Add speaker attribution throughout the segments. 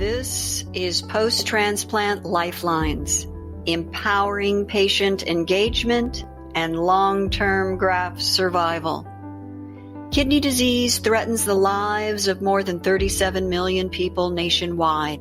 Speaker 1: This is Post-Transplant Lifelines, empowering patient engagement and long-term graft survival. Kidney disease threatens the lives of more than 37 million people nationwide,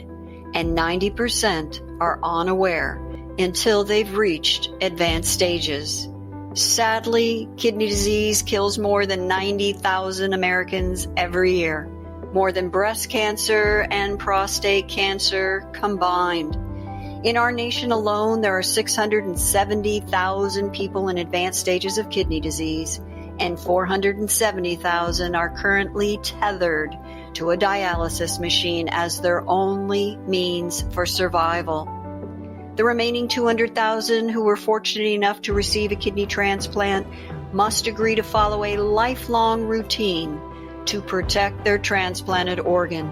Speaker 1: and 90% are unaware until they've reached advanced stages. Sadly, kidney disease kills more than 90,000 Americans every year, more than breast cancer and prostate cancer combined. In our nation alone, there are 670,000 people in advanced stages of kidney disease, and 470,000 are currently tethered to a dialysis machine as their only means for survival. The remaining 200,000 who were fortunate enough to receive a kidney transplant must agree to follow a lifelong routine to protect their transplanted organ.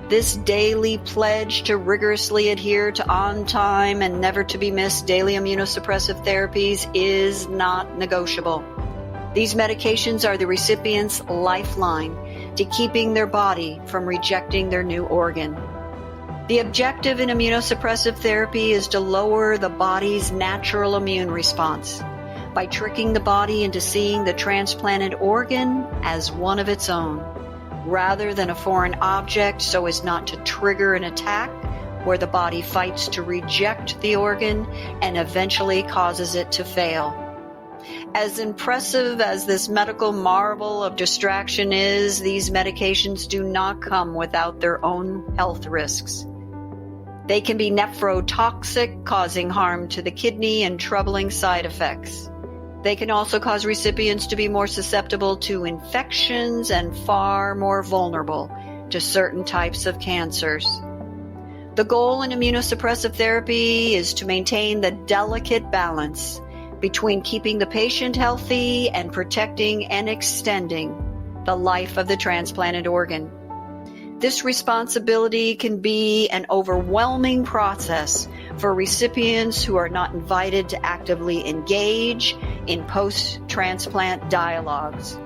Speaker 1: This daily pledge to rigorously adhere to on-time and never-to-be-missed daily immunosuppressive therapies is not negotiable. These medications are the recipient's lifeline to keeping their body from rejecting their new organ. The objective in immunosuppressive therapy is to lower the body's natural immune response by tricking the body into seeing the transplanted organ as one of its own, rather than a foreign object, so as not to trigger an attack where the body fights to reject the organ and eventually causes it to fail. As impressive as this medical marvel of distraction is, these medications do not come without their own health risks. They can be nephrotoxic, causing harm to the kidney and troubling side effects. They can also cause recipients to be more susceptible to infections and far more vulnerable to certain types of cancers. The goal in immunosuppressive therapy is to maintain the delicate balance between keeping the patient healthy and protecting and extending the life of the transplanted organ. This responsibility can be an overwhelming process for recipients who are not invited to actively engage in post-transplant dialogues.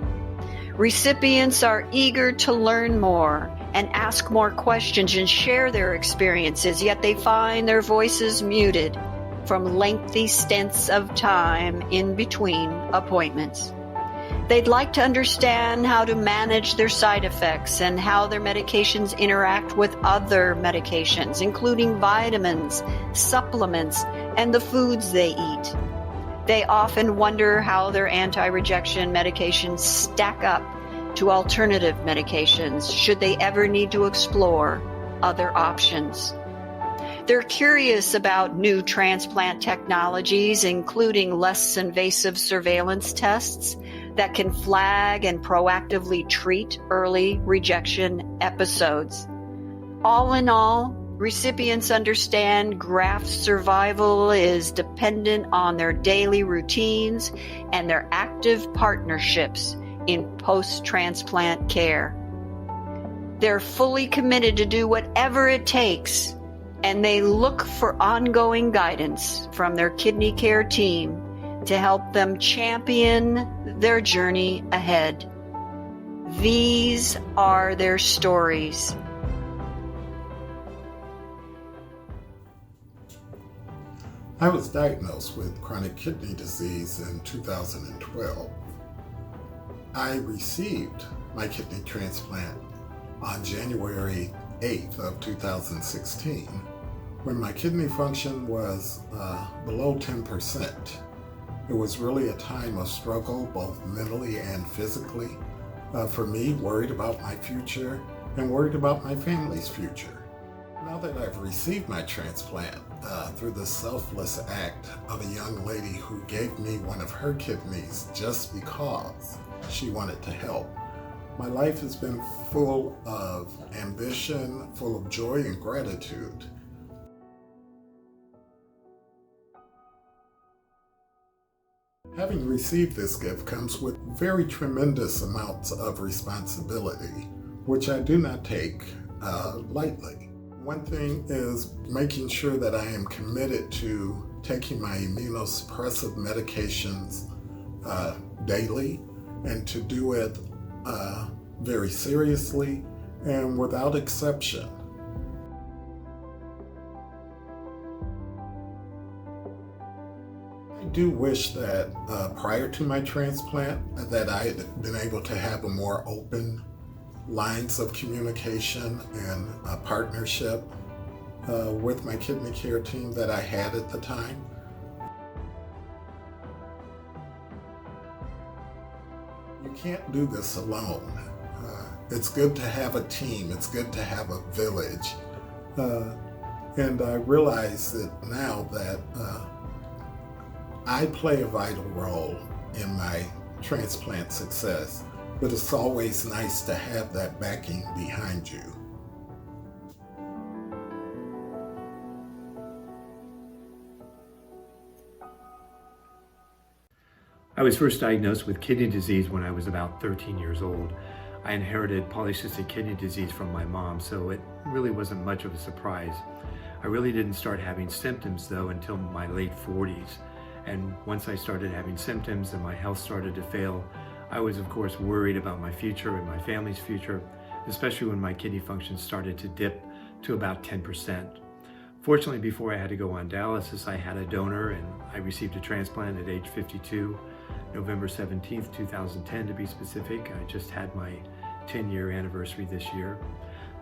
Speaker 1: Recipients are eager to learn more and ask more questions and share their experiences, yet they find their voices muted from lengthy stints of time in between appointments. They'd like to understand how to manage their side effects and how their medications interact with other medications, including vitamins, supplements, and the foods they eat. They often wonder how their anti-rejection medications stack up to alternative medications, should they ever need to explore other options. They're curious about new transplant technologies, including less invasive surveillance tests that can flag and proactively treat early rejection episodes. All in all, recipients understand graft survival is dependent on their daily routines and their active partnerships in post-transplant care. They're fully committed to do whatever it takes, and they look for ongoing guidance from their kidney care team to help them champion their journey ahead. These are their stories.
Speaker 2: I was diagnosed with chronic kidney disease in 2012. I received my kidney transplant on January 8th of 2016, when my kidney function was below 10%. It was really a time of struggle, both mentally and physically, for me, worried about my future and worried about my family's future. Now that I've received my transplant through the selfless act of a young lady who gave me one of her kidneys just because she wanted to help, my life has been full of ambition, full of joy and gratitude. Having received this gift comes with very tremendous amounts of responsibility, which I do not take lightly. One thing is making sure that I am committed to taking my immunosuppressive medications daily, and to do it very seriously and without exception. do wish that prior to my transplant that I had been able to have a more open lines of communication and partnership with my kidney care team that I had at the time. You can't do this alone. It's good to have a team. It's good to have a village. And I realize that now that I play a vital role in my transplant success, but it's always nice to have that backing behind you.
Speaker 3: I was first diagnosed with kidney disease when I was about 13 years old. I inherited polycystic kidney disease from my mom, so it really wasn't much of a surprise. I really didn't start having symptoms though until my late 40s. And once I started having symptoms and my health started to fail, I was of course worried about my future and my family's future, especially when my kidney function started to dip to about 10%. Fortunately, before I had to go on dialysis, I had a donor and I received a transplant at age 52, November 17th, 2010 to be specific. I just had my 10-year anniversary this year.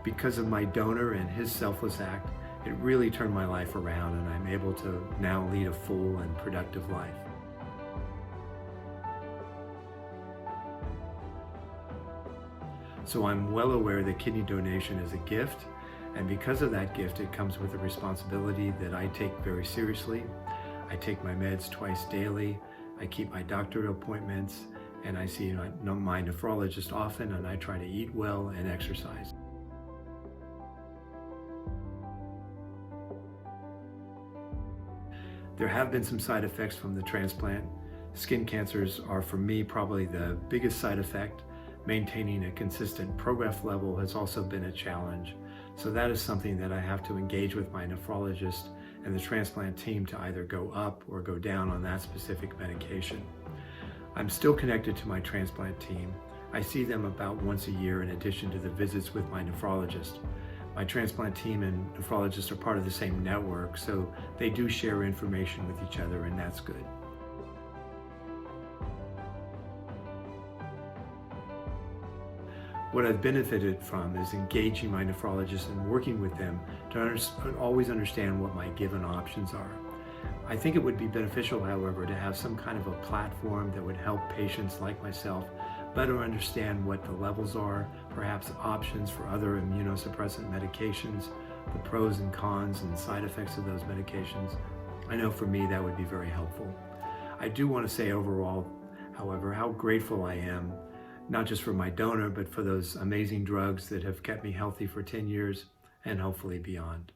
Speaker 3: Because of my donor and his selfless act, it really turned my life around and I'm able to now lead a full and productive life. So I'm well aware that kidney donation is a gift, and because of that gift, it comes with a responsibility that I take very seriously. I take my meds twice daily, I keep my doctor appointments, and I see my nephrologist often, and I try to eat well and exercise. There have been some side effects from the transplant. Skin cancers are, for me, probably the biggest side effect. Maintaining a consistent ProGraph level has also been a challenge. So that is something that I have to engage with my nephrologist and the transplant team to either go up or go down on that specific medication. I'm still connected to my transplant team. I see them about once a year in addition to the visits with my nephrologist. My transplant team and nephrologist are part of the same network, so they do share information with each other, and that's good. What I've benefited from is engaging my nephrologist and working with them to always understand what my given options are. I think it would be beneficial, however, to have some kind of a platform that would help patients like myself better understand what the levels are, perhaps options for other immunosuppressant medications, the pros and cons and side effects of those medications. I know for me that would be very helpful. I do want to say overall, however, how grateful I am, not just for my donor, but for those amazing drugs that have kept me healthy for 10 years and hopefully beyond.